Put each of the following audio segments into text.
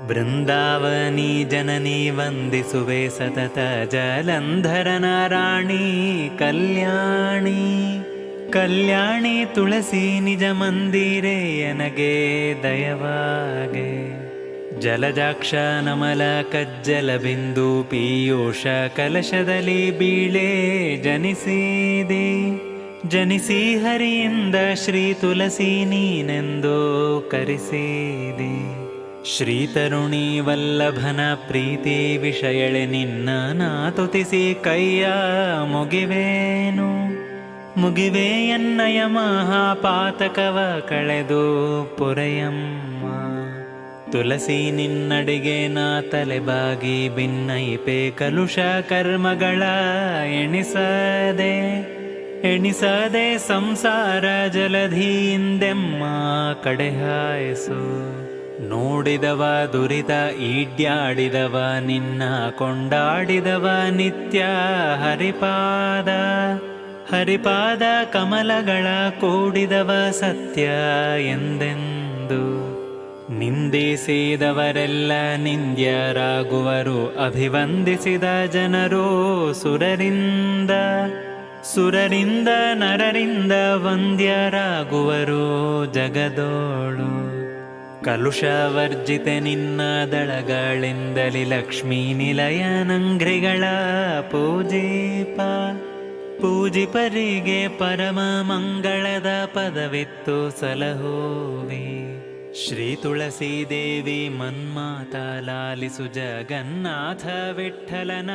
ಬೃಂದಾವನಿ ಜನನಿ ವಂದಿಸುವೆ ಸತತ ಜಲಂಧರನ ರಾಣಿ ಕಲ್ಯಾಣಿ. ಕಲ್ಯಾಣಿ ತುಳಸಿ ನಿಜ ಮಂದಿರೆ ಎನಗೆ ದಯವಾಗೆ. ಜಲಜಾಕ್ಷ ನಮಲ ಕಜ್ಜಲ ಬಿಂದು ಪೀಯೂಷ ಕಲಶದಲ್ಲಿ ಬೀಳೆ ಜನಿಸಿದೆ. ಜನಿಸಿ ಹರಿಯಿಂದ ಶ್ರೀ ತುಳಸಿ ನೀನೆಂದು ಕರೆಸಿದೆ. ಶ್ರೀ ತರುಣಿ ವಲ್ಲಭನ ಪ್ರೀತಿ ವಿಷಯಳೆ ನಿನ್ನ ನಾ ತುತಿಸಿ ಕೈಯ ಮುಗಿವೇನು. ಮುಗಿವೆ ಎನ್ನಯ ಮಹಾಪಾತಕವ ಕಳೆದು ಪುರಯಮ್ಮ. ತುಳಸಿ ನಿನ್ನಡೆಗೆ ನಾ ತಲೆಬಾಗಿ ಭಿನ್ನೈಪೆ ಕಲುಷ ಕರ್ಮಗಳ ಎಣಿಸದೆ ಸಂಸಾರ ಜಲಧಿಯಿಂದೆಮ್ಮ ಕಡೆಹಾಯಿಸು. ನೋಡಿದವ ದುರಿತ ಈಡ್ಯಾಡಿದವ ನಿನ್ನ ಕೊಂಡಾಡಿದವ ನಿತ್ಯ ಹರಿಪಾದ ಕಮಲಗಳ ಕೂಡಿದವ ಸತ್ಯ ಎಂದೆಂದು. ನಿಂದಿಸಿದವರೆಲ್ಲ ನಿಂದ್ಯರಾಗುವರು ಅಭಿವಂದಿಸಿದ ಜನರು ಸುರರಿಂದ ನರರಿಂದ ವಂದ್ಯರಾಗುವರು ಜಗದೋಳು. ಕಲುಷವರ್ಜಿತೆ ನಿನ್ನ ದಳಗಳಿಂದಲಿ ಲಕ್ಷ್ಮೀ ನಿಲಯನಂಘ್ರಿಗಳ ಪೂಜಿಪರಿಗೆ ಪರಮ ಮಂಗಳದ ಪದವಿತ್ತು ಸಲಹುವೆ. ಶ್ರೀ ತುಳಸಿ ದೇವಿ ಮನ್ಮಾತ ಲಾಲಿಸು ಜಗನ್ನಾಥ ವಿಠ್ಠಲನ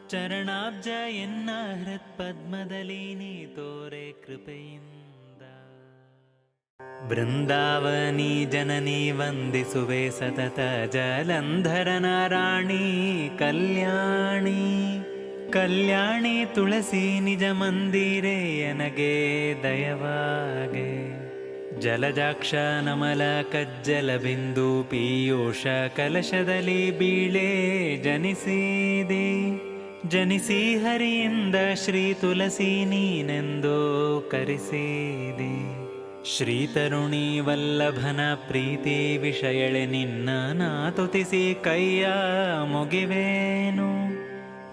ಚರಣಾಬ್ಜ ಎನ್ನ ಹೃತ್ಪದ್ಮದಲ್ಲಿ ನೀ ತೋರೆ ಕೃಪೆಯಿಂದ. ಬೃಂದಾವನಿ ಜನನಿ ವಂದಿಸುವೆ ಸತತ ಜಲಂಧರನ ರಾಣಿ ಕಲ್ಯಾಣಿ. ಕಲ್ಯಾಣಿ ತುಳಸಿ ನಿಜ ಮಂದಿರೆ ಎನಗೆ ದಯವಾಗೆ. ಜಲಜಾಕ್ಷ ನಮಲ ಕಜ್ಜಲ ಬಿಂದು ಪೀಯೂಷ ಕಲಶದಲ್ಲಿ ಬೀಳೆ ಜನಿಸಿದೆ. ಜನಿಸಿ ಹರಿಯಿಂದ ಶ್ರೀ ತುಳಸಿ ನೀನೆಂದು ಕರೆಸಿದೆ. ಶ್ರೀ ತರುಣಿ ವಲ್ಲಭನ ಪ್ರೀತಿ ವಿಷಯಳೆ ನಿನ್ನ ನಾ ತುತಿಸಿ ಕೈಯ ಮುಗಿವೇನು.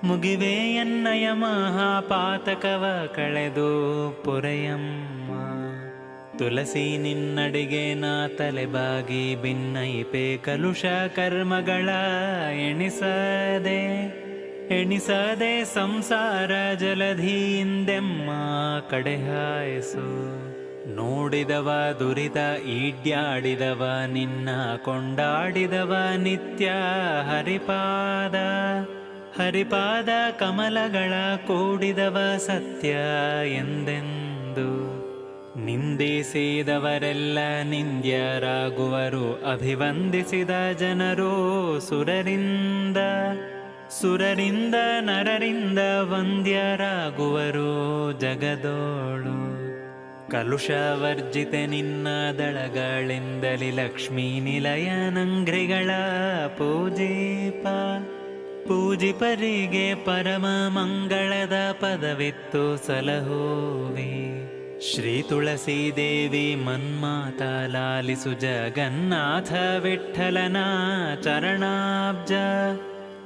ಮುಗಿವೆ ಎನ್ನಯ ಮಹಾಪಾತಕವ ಕಳೆದು ಪುರಯಮ್ಮ. ತುಳಸಿ ನಿನ್ನಡೆಗೆ ನಾ ತಲೆಬಾಗಿ ಭಿನ್ನೈಪೆ ಕಲುಷ ಕರ್ಮಗಳ ಎಣಿಸದೆ ಸಂಸಾರ ಜಲಧಿಯಿಂದೆಮ್ಮ ಕಡೆಹಾಯಿಸು. ನೋಡಿದವ ದುರಿತ ಈಡ್ಯಾಡಿದವ ನಿನ್ನ ಕೊಂಡಾಡಿದವ ನಿತ್ಯ ಹರಿಪಾದ ಕಮಲಗಳ ಕೂಡಿದವ ಸತ್ಯ ಎಂದೆಂದು. ನಿಂದಿಸಿದವರೆಲ್ಲ ನಿಂದ್ಯರಾಗುವರು ಅಭಿವಂದಿಸಿದ ಜನರು ಸುರರಿಂದ ನರರಿಂದ ವಂದ್ಯರಾಗುವರು ಜಗದೋಳು. ಕಲುಷವರ್ಜಿತೆ ನಿನ್ನ ದಳಗಳಿಂದಲಿ ಲಕ್ಷ್ಮೀ ನಿಲಯನಂಘ್ರಿಗಳ ಪೂಜಿಪರಿಗೆ ಪರಮ ಮಂಗಳದ ಪದವಿತ್ತು ಸಲಹುವೆ. ಶ್ರೀ ತುಳಸಿ ದೇವಿ ಮನ್ಮಾತ ಲಾಲಿಸು ಜಗನ್ನಾಥ ವಿಠ್ಠಲನ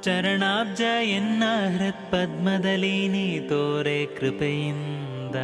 ಚರಣಾಬ್ಜ ಎನ್ನ ಹೃತ್ಪದ್ಮದಲ್ಲಿ ನೀ ತೋರೆ ಕೃಪೆಯಿಂದ.